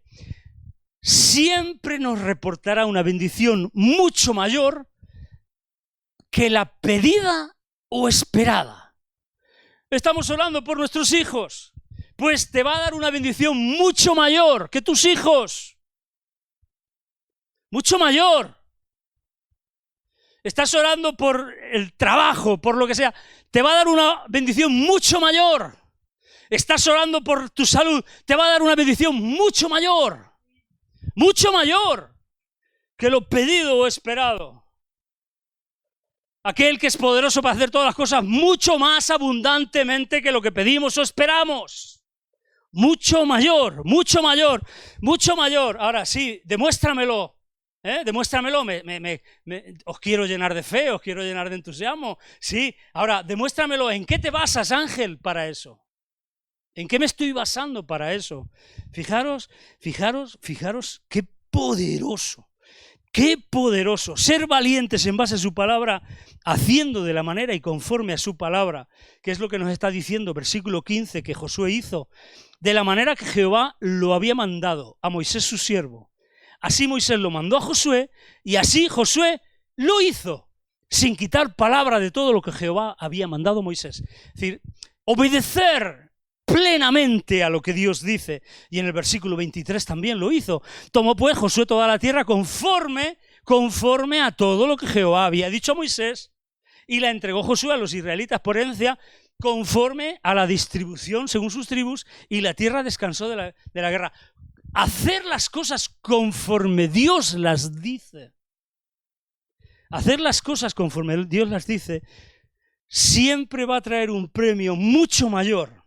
siempre nos reportará una bendición mucho mayor que la pedida o esperada. Estamos orando por nuestros hijos, pues te va a dar una bendición mucho mayor que tus hijos. Mucho mayor. Estás orando por el trabajo, por lo que sea, te va a dar una bendición mucho mayor. Estás orando por tu salud, te va a dar una bendición mucho mayor que lo pedido o esperado. Aquel que es poderoso para hacer todas las cosas mucho más abundantemente que lo que pedimos o esperamos. Mucho mayor. Ahora sí, demuéstramelo. Demuéstramelo, os quiero llenar de fe, os quiero llenar de entusiasmo. Sí, ahora demuéstramelo. ¿En qué te basas, Ángel, para eso? ¿En qué me estoy basando para eso? Fijaros, qué poderoso. Qué poderoso. Ser valientes en base a su palabra, haciendo de la manera y conforme a su palabra, que es lo que nos está diciendo versículo 15, que Josué hizo, de la manera que Jehová lo había mandado a Moisés su siervo. Así Moisés lo mandó a Josué y así Josué lo hizo, sin quitar palabra de todo lo que Jehová había mandado a Moisés. Es decir, obedecer plenamente a lo que Dios dice. Y en el versículo 23 también lo hizo. Tomó pues Josué toda la tierra conforme a todo lo que Jehová había dicho a Moisés y la entregó Josué a los israelitas por herencia conforme a la distribución según sus tribus, y la tierra descansó de la guerra. Hacer las cosas conforme Dios las dice. Hacer las cosas conforme Dios las dice siempre va a traer un premio mucho mayor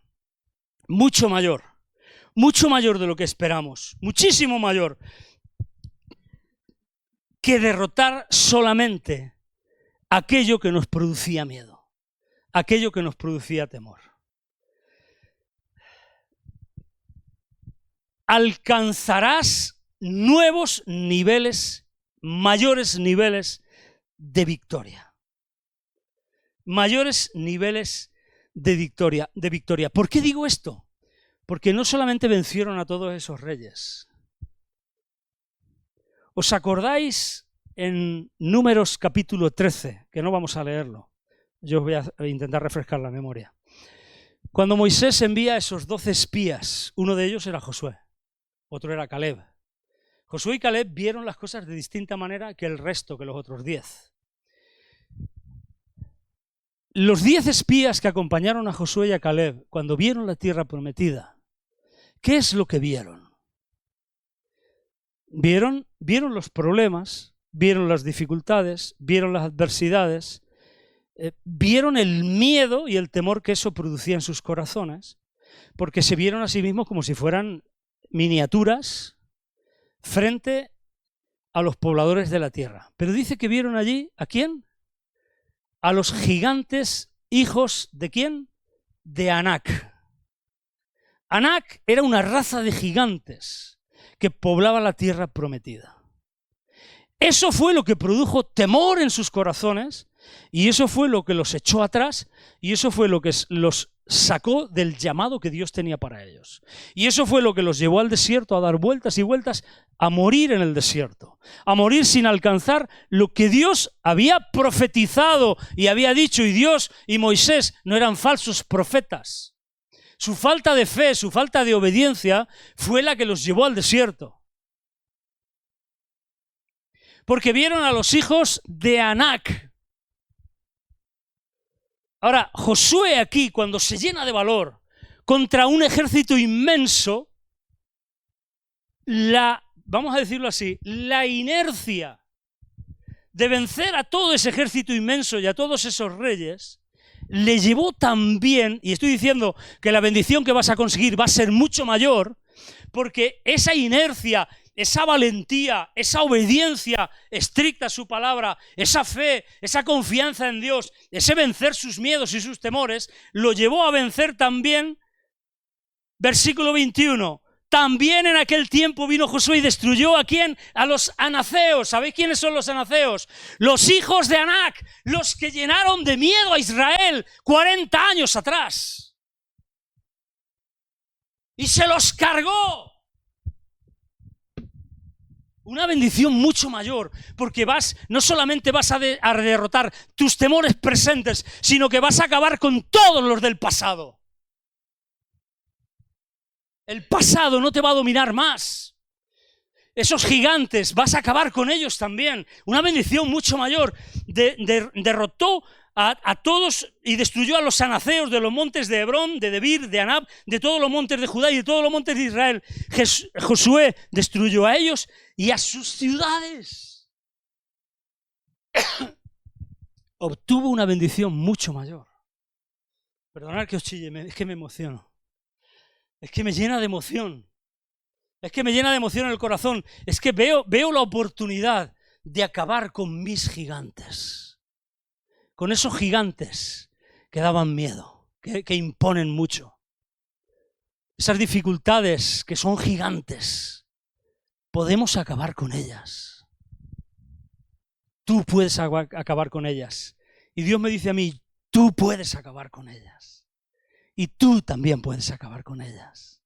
de lo que esperamos, muchísimo mayor, que derrotar solamente aquello que nos producía miedo, aquello que nos producía temor. Alcanzarás nuevos niveles, mayores niveles de victoria. Mayores niveles de victoria. ¿Por qué digo esto? Porque no solamente vencieron a todos esos reyes. ¿Os acordáis en Números capítulo 13? Que no vamos a leerlo. Yo voy a intentar refrescar la memoria. Cuando Moisés envía a esos 12 espías, uno de ellos era Josué, otro era Caleb. Josué y Caleb vieron las cosas de distinta manera que el resto, que los otros 10. Los 10 espías que acompañaron a Josué y a Caleb, cuando vieron la tierra prometida, ¿qué es lo que vieron? Vieron los problemas, vieron las dificultades, vieron las adversidades, vieron el miedo y el temor que eso producía en sus corazones, porque se vieron a sí mismos como si fueran miniaturas frente a los pobladores de la tierra. Pero dice que vieron allí, ¿a quién? A los gigantes, hijos ¿de quién? De Anac. Anac era una raza de gigantes que poblaba la tierra prometida. Eso fue lo que produjo temor en sus corazones, y eso fue lo que los echó atrás, y eso fue lo que los sacó del llamado que Dios tenía para ellos. Y eso fue lo que los llevó al desierto a dar vueltas y vueltas, a morir en el desierto, a morir sin alcanzar lo que Dios había profetizado y había dicho, y Dios y Moisés no eran falsos profetas. Su falta de fe, su falta de obediencia fue la que los llevó al desierto. Porque vieron a los hijos de Anac. Ahora, Josué aquí, cuando se llena de valor contra un ejército inmenso, vamos a decirlo así, la inercia de vencer a todo ese ejército inmenso y a todos esos reyes, le llevó también, y estoy diciendo que la bendición que vas a conseguir va a ser mucho mayor, porque esa inercia, esa valentía, esa obediencia estricta a su palabra, esa fe, esa confianza en Dios, ese vencer sus miedos y sus temores, lo llevó a vencer también, versículo 21, también en aquel tiempo vino Josué y destruyó ¿a quién? A los anaceos. ¿Sabéis quiénes son los anaceos? Los hijos de Anac, los que llenaron de miedo a Israel 40 años atrás. Y se los cargó. Una bendición mucho mayor, porque no solamente vas a derrotar tus temores presentes, sino que vas a acabar con todos los del pasado. El pasado no te va a dominar más. Esos gigantes, vas a acabar con ellos también. Una bendición mucho mayor. Derrotó a todos y destruyó a los anaceos de los montes de Hebrón, de Debir, de Anab, de todos los montes de Judá y de todos los montes de Israel. Josué destruyó a ellos y a sus ciudades. Obtuvo una bendición mucho mayor. Perdonad que os chille, es que me emociono. Es que me llena de emoción. Es que me llena de emoción en el corazón. Es que veo la oportunidad de acabar con mis gigantes. Con esos gigantes que daban miedo, que imponen mucho. Esas dificultades que son gigantes, podemos acabar con ellas. Tú puedes acabar con ellas. Y Dios me dice a mí, tú puedes acabar con ellas. Y tú también puedes acabar con ellas.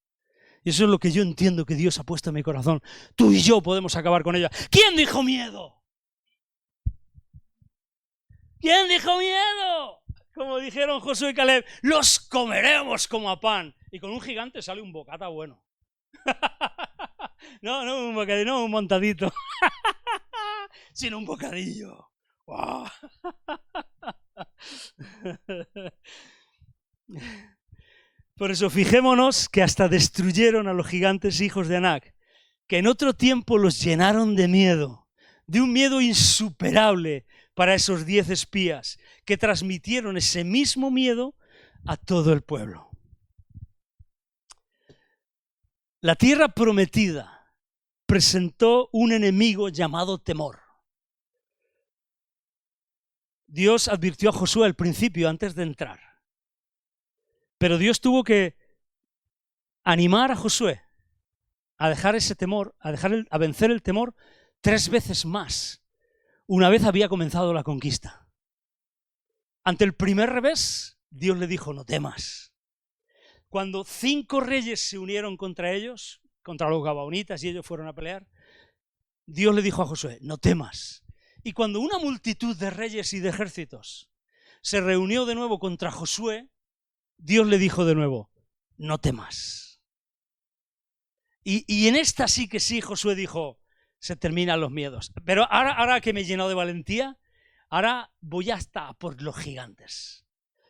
Y eso es lo que yo entiendo que Dios ha puesto en mi corazón. Tú y yo podemos acabar con ellas. ¿Quién dijo miedo? ¿Quién dijo miedo? Como dijeron Josué y Caleb, los comeremos como a pan. Y con un gigante sale un bocata bueno. No un bocadillo, no un montadito. Sino un bocadillo. ¡Wow! Por eso fijémonos que hasta destruyeron a los gigantes hijos de Anac, que en otro tiempo los llenaron de miedo, de un miedo insuperable para esos 10 espías, que transmitieron ese mismo miedo a todo el pueblo. La tierra prometida presentó un enemigo llamado temor. Dios advirtió a Josué al principio, antes de entrar. Pero Dios tuvo que animar a Josué a dejar ese temor, a vencer el temor 3 veces más, una vez había comenzado la conquista. Ante el primer revés, Dios le dijo, no temas. Cuando 5 reyes se unieron contra ellos, contra los gabaonitas, y ellos fueron a pelear, Dios le dijo a Josué, no temas. Y cuando una multitud de reyes y de ejércitos se reunió de nuevo contra Josué, Dios le dijo de nuevo, no temas. Y en esta sí que sí, Josué dijo, se terminan los miedos. Pero ahora que me he llenado de valentía, ahora voy hasta por los gigantes.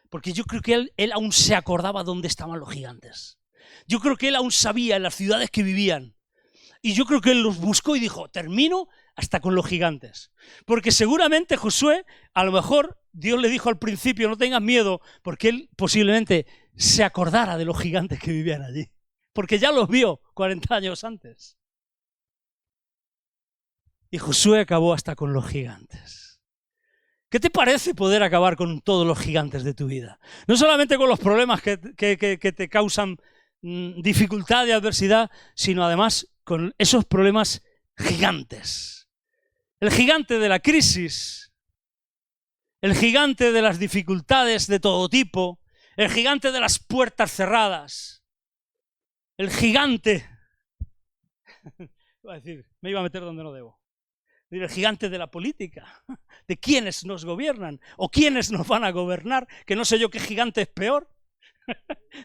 Porque yo creo que él aún se acordaba dónde estaban los gigantes. Yo creo que él aún sabía en las ciudades que vivían. Y yo creo que él los buscó y dijo, termino hasta con los gigantes. Porque seguramente Josué, a lo mejor Dios le dijo al principio, no tengas miedo, porque él posiblemente se acordara de los gigantes que vivían allí. Porque ya los vio 40 años antes. Y Josué acabó hasta con los gigantes. ¿Qué te parece poder acabar con todos los gigantes de tu vida? No solamente con los problemas que te causan dificultad y adversidad, sino además con esos problemas gigantes. El gigante de la crisis, el gigante de las dificultades de todo tipo, el gigante de las puertas cerradas, el gigante, me iba a meter donde no debo, el gigante de la política, de quiénes nos gobiernan o quiénes nos van a gobernar, que no sé yo qué gigante es peor,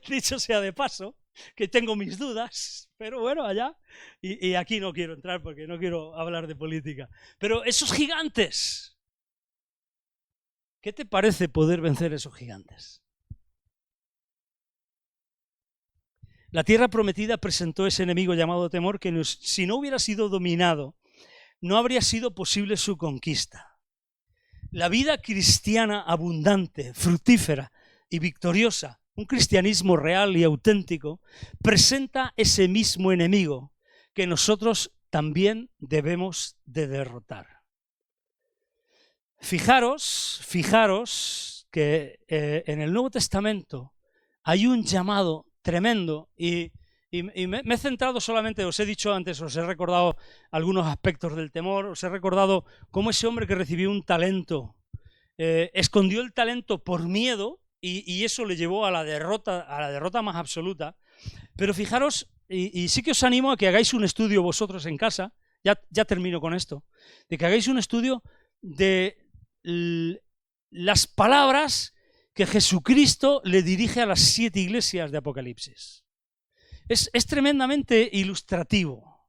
dicho sea de paso, que tengo mis dudas, pero bueno, allá, y aquí no quiero entrar porque no quiero hablar de política, pero esos gigantes, ¿qué te parece poder vencer esos gigantes? La tierra prometida presentó ese enemigo llamado temor que si no hubiera sido dominado, no habría sido posible su conquista. La vida cristiana abundante, fructífera y victoriosa, un cristianismo real y auténtico, presenta ese mismo enemigo que nosotros también debemos de derrotar. Fijaros que en el Nuevo Testamento hay un llamado tremendo y me he centrado solamente, os he dicho antes, os he recordado algunos aspectos del temor, os he recordado cómo ese hombre que recibió un talento escondió el talento por miedo y eso le llevó a la derrota más absoluta. Pero fijaros, y sí que os animo a que hagáis un estudio vosotros en casa, ya termino con esto, de que hagáis un estudio de las palabras que Jesucristo le dirige a las 7 iglesias de Apocalipsis. Es tremendamente ilustrativo.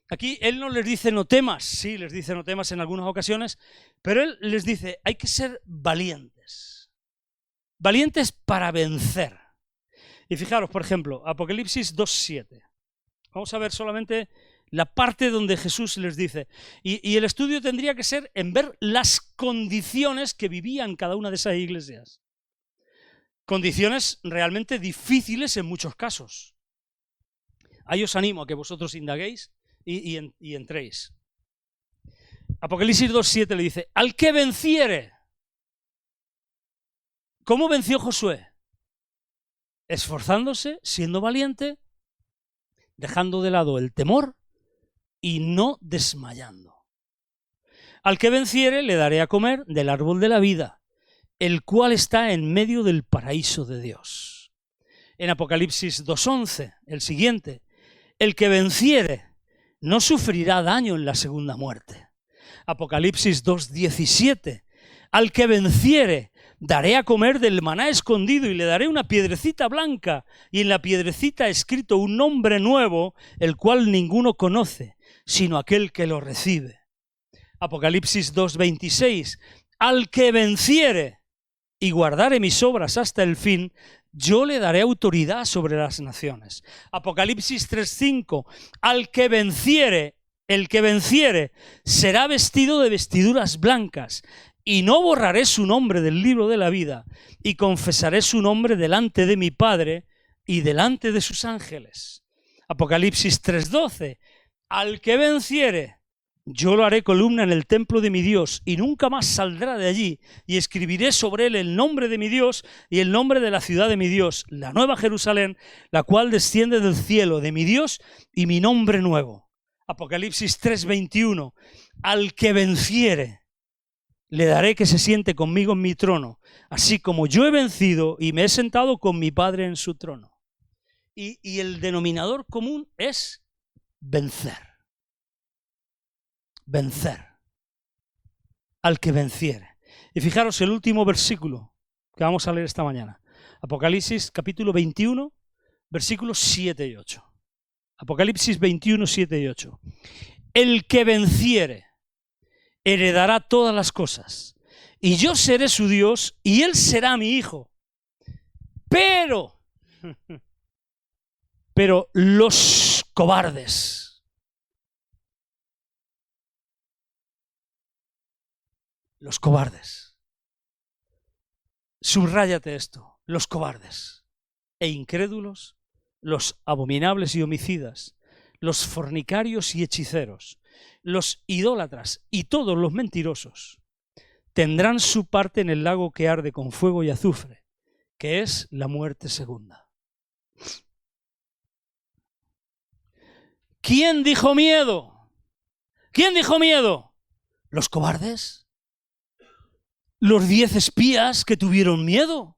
Aquí él no les dice no temas, sí les dice no temas en algunas ocasiones, pero él les dice hay que ser valientes. Valientes para vencer. Y fijaros, por ejemplo, Apocalipsis 2:7. Vamos a ver solamente la parte donde Jesús les dice. Y el estudio tendría que ser en ver las condiciones que vivían cada una de esas iglesias. Condiciones realmente difíciles en muchos casos. Ahí os animo a que vosotros indaguéis y entréis. Apocalipsis 2:7 le dice, al que venciere. ¿Cómo venció Josué? Esforzándose, siendo valiente, dejando de lado el temor y no desmayando. Al que venciere le daré a comer del árbol de la vida, el cual está en medio del paraíso de Dios. En Apocalipsis 2:11, el siguiente, el que venciere no sufrirá daño en la segunda muerte. Apocalipsis 2:17, al que venciere daré a comer del maná escondido y le daré una piedrecita blanca y en la piedrecita escrito un nombre nuevo, el cual ninguno conoce, sino aquel que lo recibe. Apocalipsis 2:26, al que venciere y guardare mis obras hasta el fin, yo le daré autoridad sobre las naciones. Apocalipsis 3:5, al que venciere, el que venciere, será vestido de vestiduras blancas, y no borraré su nombre del libro de la vida, y confesaré su nombre delante de mi Padre y delante de sus ángeles. Apocalipsis 3:12, al que venciere, yo lo haré columna en el templo de mi Dios, y nunca más saldrá de allí, y escribiré sobre él el nombre de mi Dios y el nombre de la ciudad de mi Dios, la nueva Jerusalén, la cual desciende del cielo de mi Dios, y mi nombre nuevo. Apocalipsis 3:21, al que venciere, le daré que se siente conmigo en mi trono, así como yo he vencido y me he sentado con mi Padre en su trono. Y el denominador común es vencer. Vencer. Al que venciere. Y fijaros el último versículo que vamos a leer esta mañana. Apocalipsis capítulo 21, versículos 7 y 8. Apocalipsis 21, 7 y 8. El que venciere heredará todas las cosas, y yo seré su Dios, y él será mi hijo. Pero los cobardes, subráyate esto, los cobardes e incrédulos, los abominables y homicidas, los fornicarios y hechiceros, los idólatras y todos los mentirosos tendrán su parte en el lago que arde con fuego y azufre, que es la muerte segunda. ¿Quién dijo miedo? ¿Quién dijo miedo? ¿Los cobardes? ¿Los 10 espías que tuvieron miedo?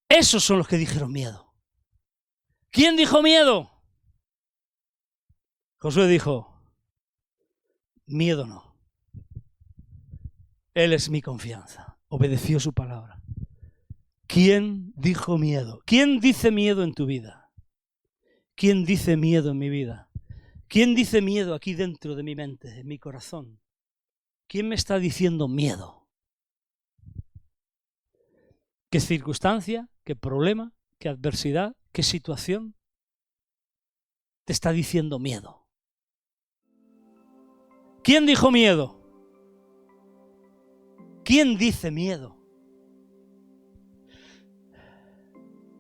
Esos son los que dijeron miedo. ¿Quién dijo miedo? Josué dijo, miedo no. Él es mi confianza. Obedeció su palabra. ¿Quién dijo miedo? ¿Quién dice miedo en tu vida? ¿Quién dice miedo en mi vida? ¿Quién dice miedo aquí dentro de mi mente, en mi corazón? ¿Quién me está diciendo miedo? ¿Qué circunstancia, qué problema, qué adversidad, qué situación te está diciendo miedo? ¿Quién dijo miedo? ¿Quién dice miedo?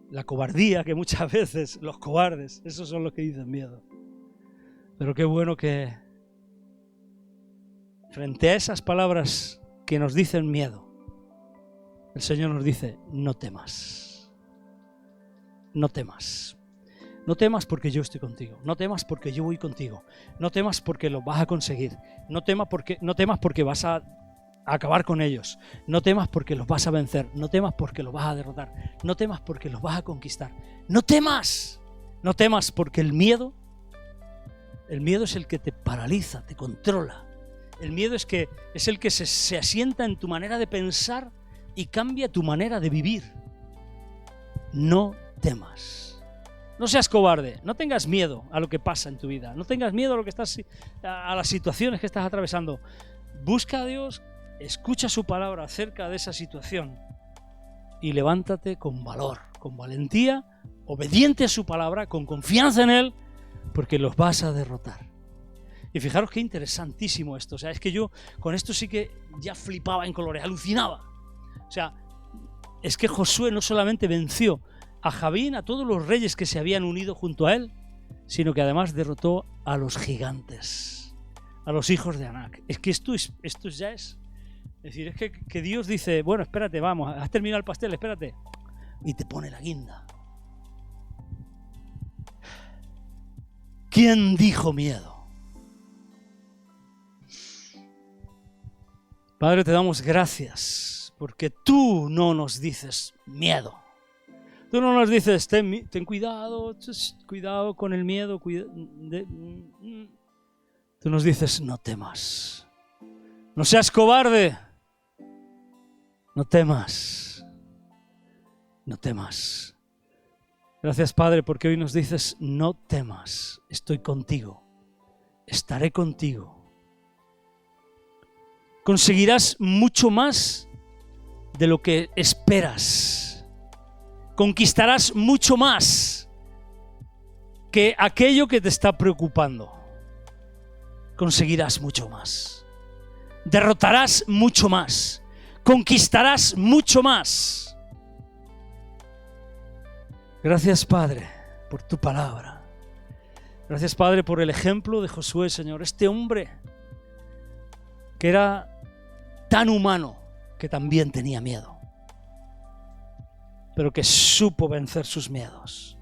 La cobardía, que muchas veces los cobardes, esos son los que dicen miedo. Pero qué bueno que frente a esas palabras que nos dicen miedo, el Señor nos dice, no temas. No temas. No temas porque yo estoy contigo. No temas porque yo voy contigo. No temas porque lo vas a conseguir. No temas porque vas a acabar con ellos. No temas porque los vas a vencer. No temas porque los vas a derrotar. No temas porque los vas a conquistar. No temas. No temas porque el miedo es el que te paraliza, te controla. El miedo es el que se asienta en tu manera de pensar y cambia tu manera de vivir. No temas. No seas cobarde. No tengas miedo a lo que pasa en tu vida. No tengas miedo a las situaciones que estás atravesando. Busca a Dios, escucha su palabra acerca de esa situación y levántate con valor, con valentía, obediente a su palabra, con confianza en Él, porque los vas a derrotar. Y fijaros qué interesantísimo esto. O sea, es que yo con esto sí que ya flipaba en colores, alucinaba. O sea, es que Josué no solamente venció a Jabín, a todos los reyes que se habían unido junto a él, sino que además derrotó a los gigantes, a los hijos de Anac. Es que esto ya es... Es decir, es que Dios dice, bueno, espérate, vamos, has terminado el pastel, espérate. Y te pone la guinda. ¿Quién dijo miedo? Padre, te damos gracias porque tú no nos dices miedo. Tú no nos dices, ten cuidado, cuidado con el miedo. Tú nos dices, no temas. No seas cobarde. No temas. No temas. Gracias, Padre, porque hoy nos dices, no temas. Estoy contigo. Estaré contigo. Conseguirás mucho más de lo que esperas. Conquistarás mucho más que aquello que te está preocupando. Conseguirás mucho más. Derrotarás mucho más. Conquistarás mucho más. Gracias, Padre, por tu palabra. Gracias, Padre, por el ejemplo de Josué, Señor. Este hombre que era tan humano que también tenía miedo, pero que supo vencer sus miedos.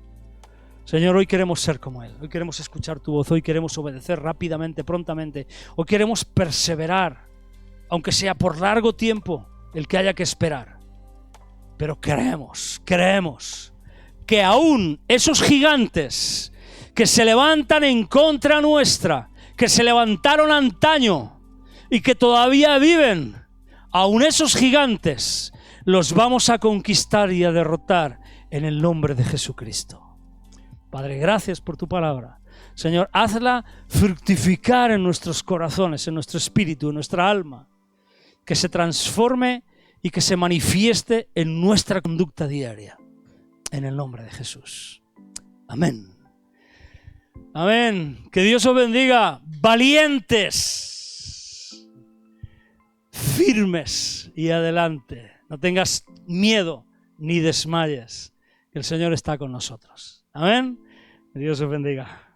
Señor, hoy queremos ser como Él. Hoy queremos escuchar tu voz. Hoy queremos obedecer rápidamente, prontamente. Hoy queremos perseverar, aunque sea por largo tiempo el que haya que esperar. Pero creemos que aún esos gigantes que se levantan en contra nuestra, que se levantaron antaño y que todavía viven, aún esos gigantes los vamos a conquistar y a derrotar en el nombre de Jesucristo. Padre, gracias por tu palabra. Señor, hazla fructificar en nuestros corazones, en nuestro espíritu, en nuestra alma, que se transforme y que se manifieste en nuestra conducta diaria. En el nombre de Jesús. Amén. Amén. Que Dios os bendiga. Valientes, firmes y adelante. No tengas miedo ni desmayes. Que el Señor está con nosotros. Amén. Que Dios os bendiga.